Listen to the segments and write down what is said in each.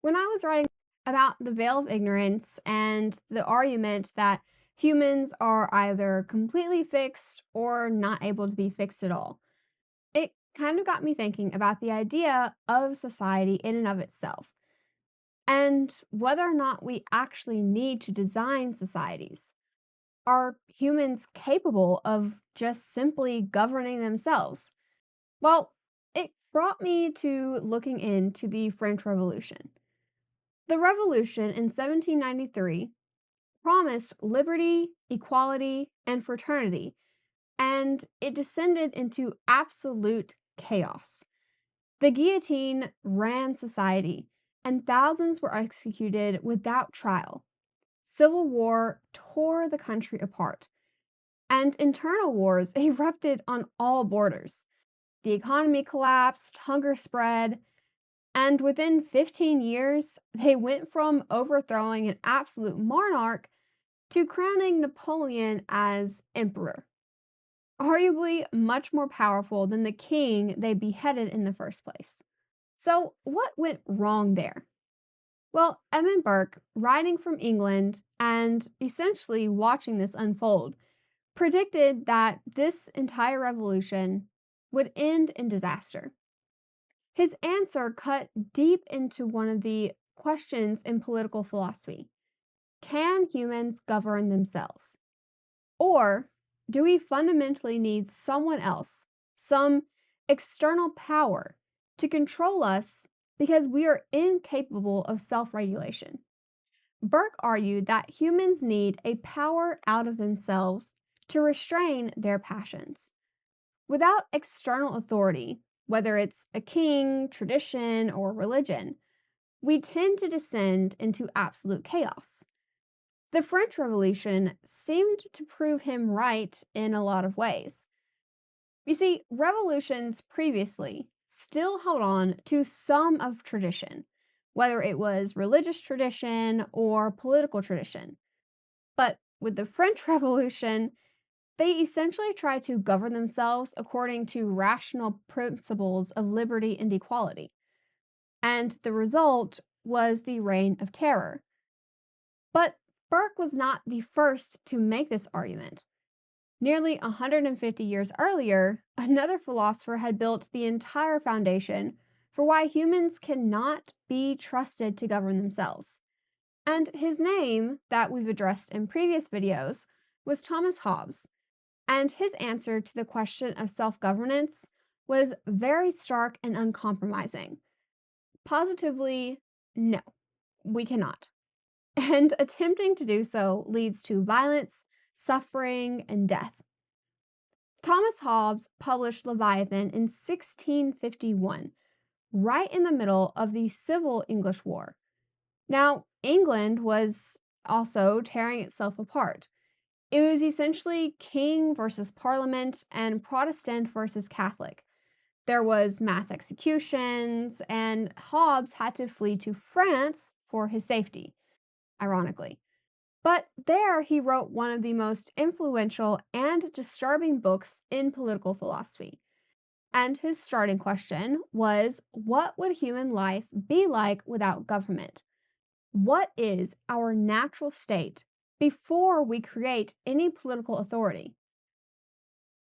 When I was writing about the veil of ignorance and the argument that humans are either completely fixed or not able to be fixed at all, it kind of got me thinking about the idea of society in and of itself and whether or not we actually need to design societies. Are humans capable of just simply governing themselves? Well, it brought me to looking into the French Revolution. The revolution in 1793 promised liberty, equality, and fraternity, and it descended into absolute chaos. The guillotine ran society, and thousands were executed without trial. Civil war tore the country apart, and internal wars erupted on all borders. The economy collapsed, hunger spread, and within 15 years, they went from overthrowing an absolute monarch to crowning Napoleon as emperor, arguably much more powerful than the king they beheaded in the first place. So, what went wrong there? Well, Edmund Burke, writing from England and essentially watching this unfold, predicted that this entire revolution would end in disaster. His answer cut deep into one of the questions in political philosophy. Can humans govern themselves? Or do we fundamentally need someone else, some external power, to control us because we are incapable of self regulation? Burke argued that humans need a power out of themselves to restrain their passions. Without external authority, whether it's a king, tradition, or religion, we tend to descend into absolute chaos. The French Revolution seemed to prove him right in a lot of ways. You see, revolutions previously still held on to some of tradition, whether it was religious tradition or political tradition. But with the French Revolution, they essentially tried to govern themselves according to rational principles of liberty and equality. And the result was the Reign of Terror. But Burke was not the first to make this argument. Nearly 150 years earlier, another philosopher had built the entire foundation for why humans cannot be trusted to govern themselves. And his name, that we've addressed in previous videos, was Thomas Hobbes. And his answer to the question of self governance was very stark and uncompromising. Positively, no, we cannot. And attempting to do so leads to violence, suffering, and death. Thomas Hobbes published Leviathan in 1651, right in the middle of the Civil English War. Now, England was also tearing itself apart. It was essentially king versus parliament and Protestant versus Catholic. There was mass executions, and Hobbes had to flee to France for his safety, ironically. But there he wrote one of the most influential and disturbing books in political philosophy. And his starting question was, what would human life be like without government? What is our natural state before we create any political authority?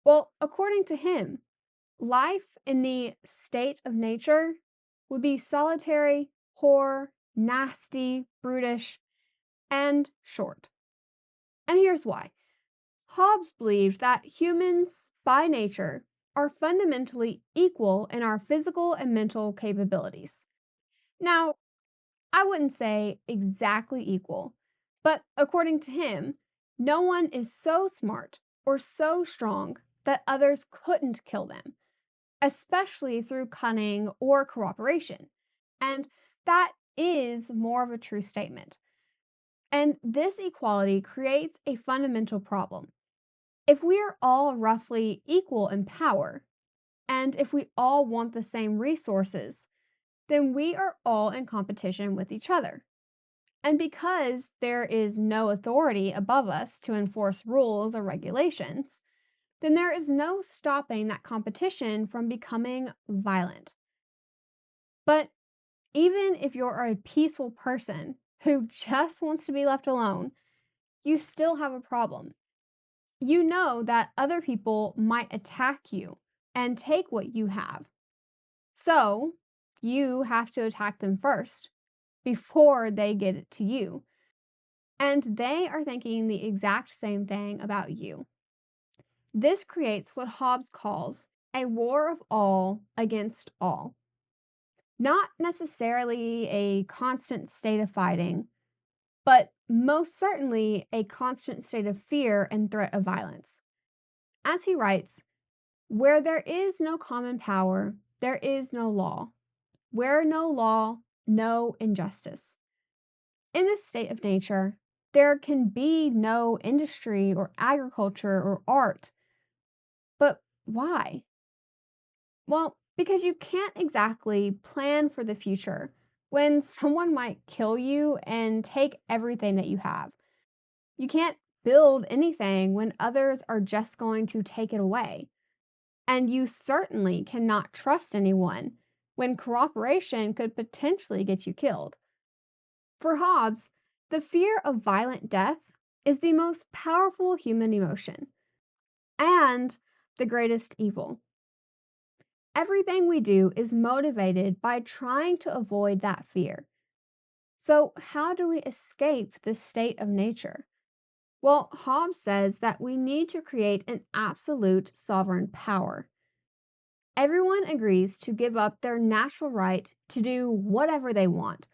Well, according to him, life in the state of nature would be solitary, poor, nasty, brutish, and short. And here's why. Hobbes believed that humans, by nature, are fundamentally equal in our physical and mental capabilities. Now, I wouldn't say exactly equal, but according to him, no one is so smart or so strong that others couldn't kill them, especially through cunning or cooperation. And that is more of a true statement. And this equality creates a fundamental problem. If we are all roughly equal in power, and if we all want the same resources, then we are all in competition with each other. And because there is no authority above us to enforce rules or regulations, then there is no stopping that competition from becoming violent. But Even if you're a peaceful person who just wants to be left alone, you still have a problem. You know that other people might attack you and take what you have. So, you have to attack them first before they get it to you. And they are thinking the exact same thing about you. This creates what Hobbes calls a war of all against all. Not necessarily a constant state of fighting, but most certainly a constant state of fear and threat of violence. As he writes, where there is no common power, there is no law. Where no law, no injustice. In this state of nature, there can be no industry or agriculture or art. But why? Well, because you can't exactly plan for the future when someone might kill you and take everything that you have. You can't build anything when others are just going to take it away. And you certainly cannot trust anyone when cooperation could potentially get you killed. For Hobbes, the fear of violent death is the most powerful human emotion and the greatest evil. Everything we do is motivated by trying to avoid that fear. So, how do we escape this state of nature? Well, Hobbes says that we need to create an absolute sovereign power. Everyone agrees to give up their natural right to do whatever they want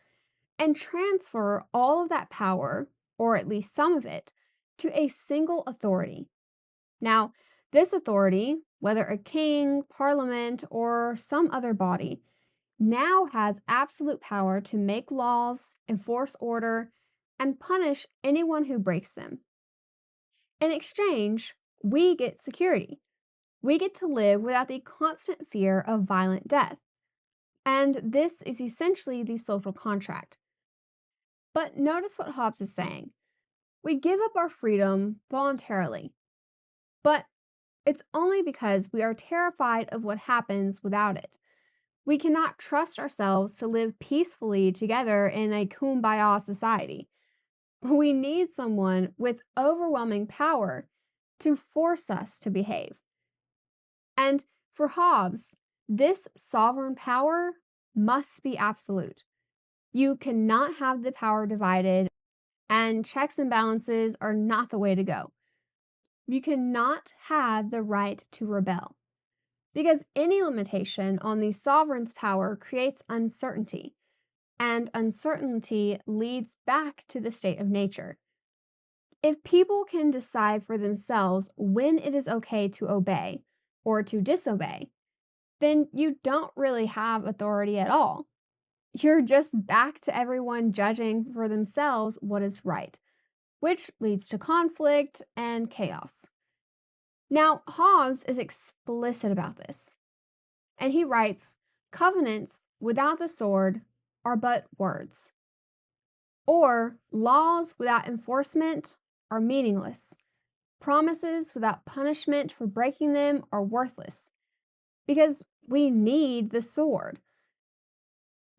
and transfer all of that power, or at least some of it, to a single authority. Now, this authority, whether a king, parliament, or some other body, now has absolute power to make laws, enforce order, and punish anyone who breaks them. In exchange, we get security. We get to live without the constant fear of violent death. And this is essentially the social contract. But notice what Hobbes is saying. We give up our freedom voluntarily, but it's only because we are terrified of what happens without it. We cannot trust ourselves to live peacefully together in a kumbaya society. We need someone with overwhelming power to force us to behave. And for Hobbes, this sovereign power must be absolute. You cannot have the power divided, and checks and balances are not the way to go. You cannot have the right to rebel, because any limitation on the sovereign's power creates uncertainty, and uncertainty leads back to the state of nature. If people can decide for themselves when it is okay to obey or to disobey, then you don't really have authority at all. You're just back to everyone judging for themselves what is right, which leads to conflict and chaos. Now, Hobbes is explicit about this, and he writes, covenants without the sword are but words, or laws without enforcement are meaningless. Promises without punishment for breaking them are worthless, because we need the sword.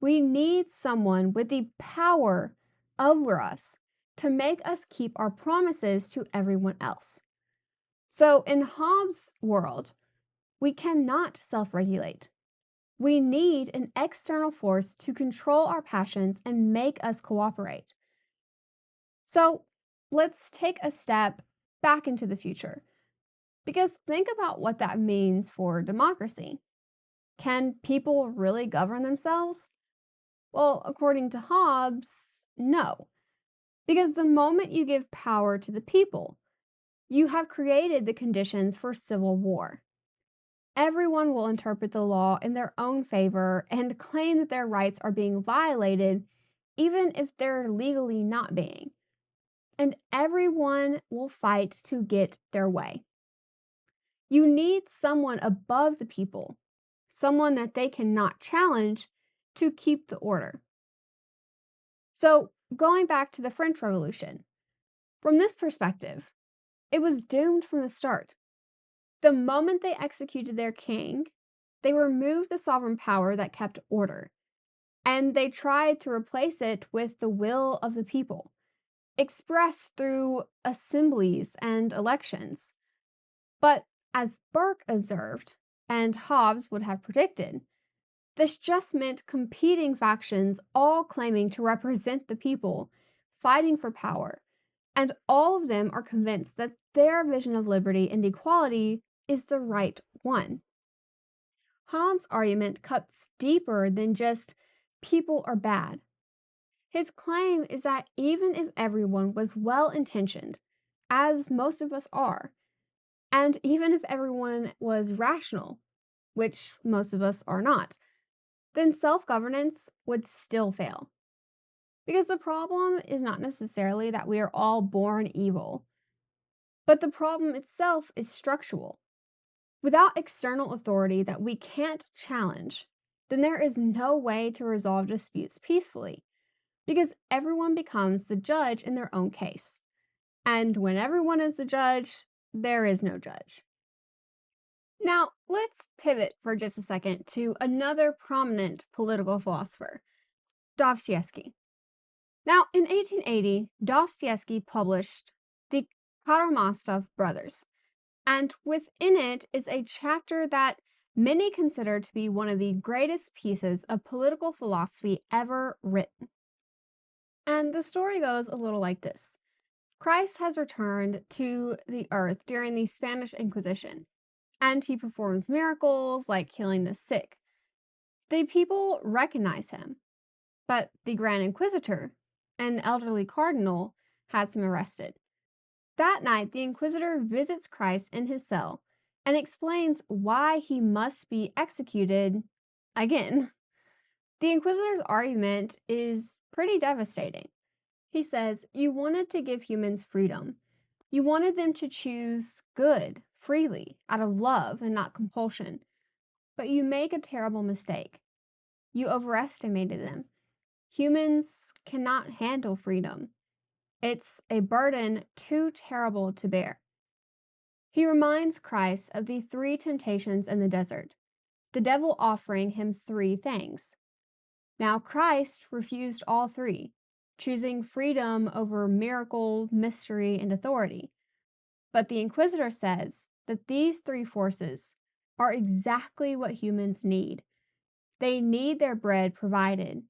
We need someone with the power over us to make us keep our promises to everyone else. So, in Hobbes' world, we cannot self regulate. We need an external force to control our passions and make us cooperate. So, let's take a step back into the future. Because think about what that means for democracy. Can people really govern themselves? Well, according to Hobbes, no. Because the moment you give power to the people, you have created the conditions for civil war. Everyone will interpret the law in their own favor and claim that their rights are being violated, even if they're legally not being. And everyone will fight to get their way. You need someone above the people, someone that they cannot challenge to keep the order. So, going back to the French Revolution, from this perspective, it was doomed from the start. The moment they executed their king, they removed the sovereign power that kept order. and they tried to replace it with the will of the people, expressed through assemblies and elections. But as Burke observed, and Hobbes would have predicted, this just meant competing factions all claiming to represent the people, fighting for power, and all of them are convinced that their vision of liberty and equality is the right one. Hobbes' argument cuts deeper than just people are bad. His claim is that even if everyone was well intentioned, as most of us are, and even if everyone was rational, which most of us are not, then self governance would still fail. Because the problem is not necessarily that we are all born evil, but the problem itself is structural. Without external authority that we can't challenge, then there is no way to resolve disputes peacefully, because everyone becomes the judge in their own case. And when everyone is the judge, there is no judge. Now, let's pivot for just a second to another prominent political philosopher, Dostoevsky. Now, in 1880, Dostoevsky published The Karamazov Brothers, and within it is a chapter that many consider to be one of the greatest pieces of political philosophy ever written. And the story goes a little like this. Christ has returned to the earth during the Spanish Inquisition, and he performs miracles like healing the sick. The people recognize him, but the Grand Inquisitor, an elderly cardinal, has him arrested. That night, the Inquisitor visits Christ in his cell and explains why he must be executed again. The Inquisitor's argument is pretty devastating. He says, "You wanted to give humans freedom. You wanted them to choose good freely out of love and not compulsion. But you make a terrible mistake. You overestimated them. Humans cannot handle freedom. It's a burden too terrible to bear." He reminds Christ of the three temptations in the desert, the devil offering him three things. Now, Christ refused all three, choosing freedom over miracle, mystery, and authority. But the Inquisitor says that these three forces are exactly what humans need. They need their bread provided,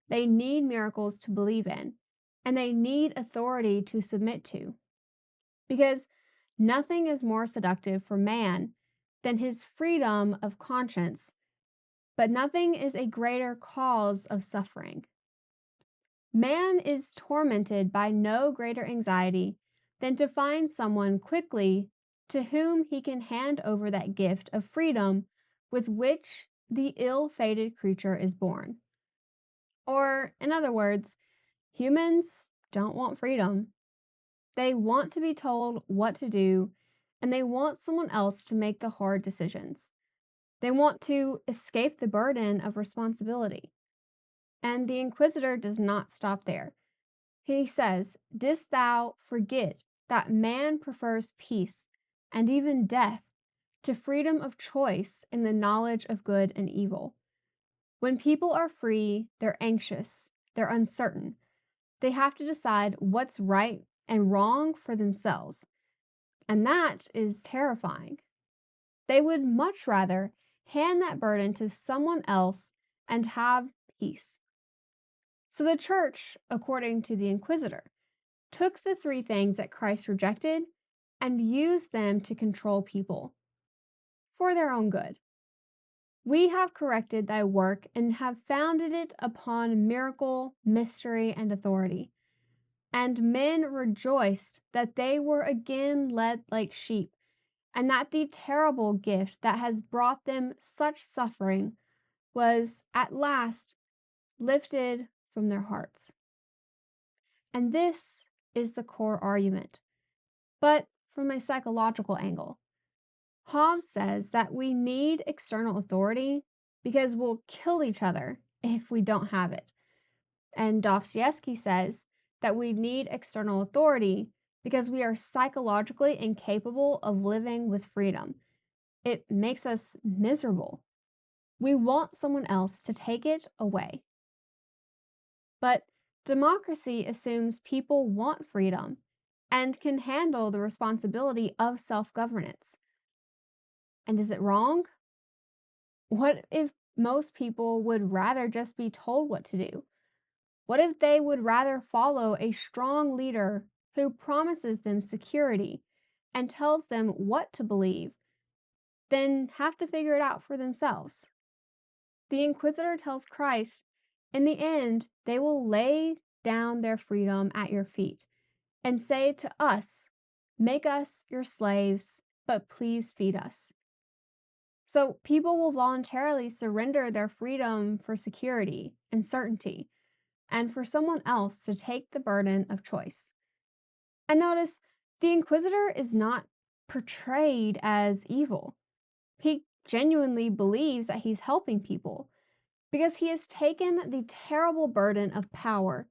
they need miracles to believe in, and they need authority to submit to. Because nothing is more seductive for man than his freedom of conscience, but nothing is a greater cause of suffering. Man is tormented by no greater anxiety than to find someone quickly to whom he can hand over that gift of freedom with which the ill-fated creature is born. Or, in other words, humans don't want freedom. They want to be told what to do, and they want someone else to make the hard decisions. They want to escape the burden of responsibility. And the Inquisitor does not stop there. He says, "Didst thou forget that man prefers peace and even death to freedom of choice in the knowledge of good and evil? When people are free, they're anxious, they're uncertain. They have to decide what's right and wrong for themselves. And that is terrifying. They would much rather hand that burden to someone else and have peace." So the church, according to the Inquisitor, took the three things that Christ rejected and used them to control people for their own good. "We have corrected thy work and have founded it upon miracle, mystery, and authority. And men rejoiced that they were again led like sheep, and that the terrible gift that has brought them such suffering was at last lifted from their hearts." And this is the core argument, but from a psychological angle. Hobbes says that we need external authority because we'll kill each other if we don't have it. And Dostoevsky says that we need external authority because we are psychologically incapable of living with freedom. It makes us miserable. We want someone else to take it away. But democracy assumes people want freedom and can handle the responsibility of self governance. And is it wrong? What if most people would rather just be told what to do? What if they would rather follow a strong leader who promises them security and tells them what to believe than have to figure it out for themselves? The Inquisitor tells Christ, in the end, they will lay down their freedom at your feet and say to us, make us your slaves, but please feed us. So people will voluntarily surrender their freedom for security and certainty, and for someone else to take the burden of choice. And notice, the Inquisitor is not portrayed as evil. He genuinely believes that he's helping people because he has taken the terrible burden of power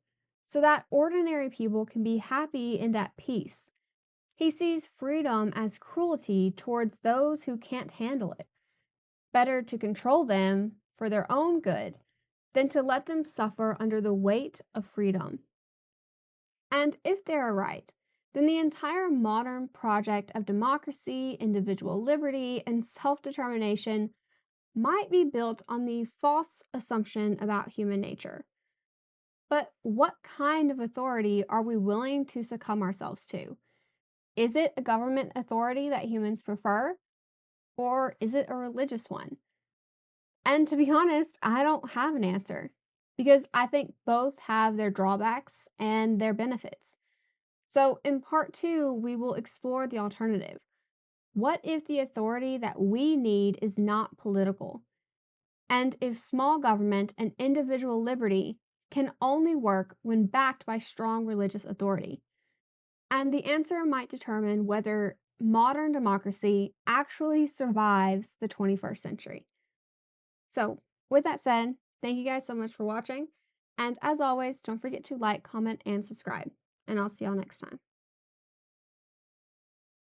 so that ordinary people can be happy and at peace. He sees freedom as cruelty towards those who can't handle it. Better to control them for their own good than to let them suffer under the weight of freedom. And if they are right, then the entire modern project of democracy, individual liberty, and self determination might be built on the false assumption about human nature. But what kind of authority are we willing to succumb ourselves to? Is it a government authority that humans prefer, or is it a religious one? And to be honest, I don't have an answer because I think both have their drawbacks and their benefits. So, in part two, we will explore the alternative. What if the authority that we need is not political? And if small government and individual liberty can only work when backed by strong religious authority? And the answer might determine whether modern democracy actually survives the 21st century. So, with that said, thank you guys so much for watching. And as always, don't forget to like, comment, and subscribe. And I'll see y'all next time.